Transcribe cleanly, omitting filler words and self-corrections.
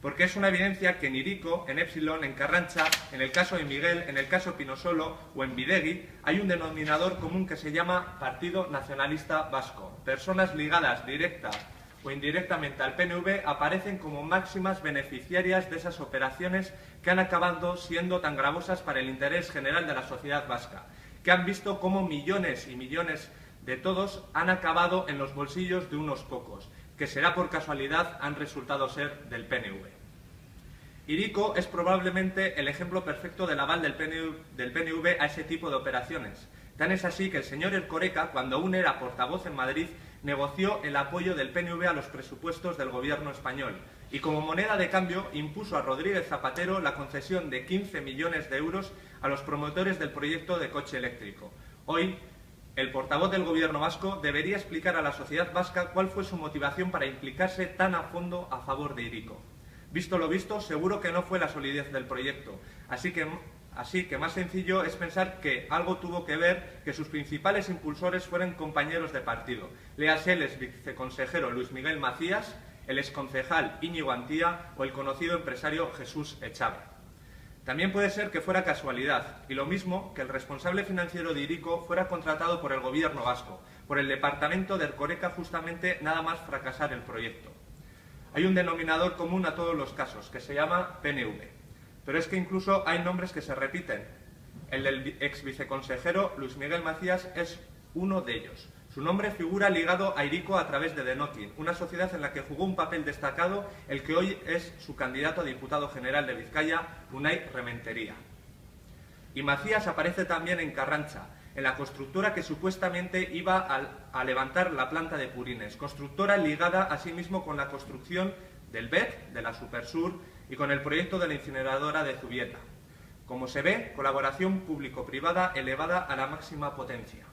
porque es una evidencia que en Hiriko, en Epsilon, en Carrancha, en el caso de Miguel, en el caso Pinosolo o en Bidegui, hay un denominador común que se llama Partido Nacionalista Vasco. Personas ligadas directa o indirectamente al PNV aparecen como máximas beneficiarias de esas operaciones que han acabado siendo tan gravosas para el interés general de la sociedad vasca, que han visto cómo millones y millones de todos han acabado en los bolsillos de unos pocos, que será por casualidad han resultado ser del PNV. Hiriko es probablemente el ejemplo perfecto del aval del PNV a ese tipo de operaciones. Tan es así que el señor Erkoreka, cuando aún era portavoz en Madrid, negoció el apoyo del PNV a los presupuestos del gobierno español y como moneda de cambio impuso a Rodríguez Zapatero la concesión de 15 millones de euros a los promotores del proyecto de coche eléctrico. Hoy, el portavoz del gobierno vasco debería explicar a la sociedad vasca cuál fue su motivación para implicarse tan a fondo a favor de Hiriko. Visto lo visto, seguro que no fue la solidez del proyecto, así que más sencillo es pensar que algo tuvo que ver que sus principales impulsores fueran compañeros de partido. Léase el exconsejero Luis Miguel Macías, el exconcejal Íñigo Antía o el conocido empresario Jesús Echave. También puede ser que fuera casualidad, y lo mismo que el responsable financiero de Hiriko fuera contratado por el gobierno vasco, por el departamento de Erkoreka justamente nada más fracasar el proyecto. Hay un denominador común a todos los casos, que se llama PNV. Pero es que incluso hay nombres que se repiten. El del ex viceconsejero Luis Miguel Macías es uno de ellos. Su nombre figura ligado a Hiriko a través de Denokin, una sociedad en la que jugó un papel destacado el que hoy es su candidato a diputado general de Vizcaya, Unai Rementería. Y Macías aparece también en Carrancha, en la constructora que supuestamente iba a levantar la planta de purines, constructora ligada asimismo con la construcción del BET, de la Supersur, y con el proyecto de la incineradora de Zubieta. Como se ve, colaboración público-privada elevada a la máxima potencia.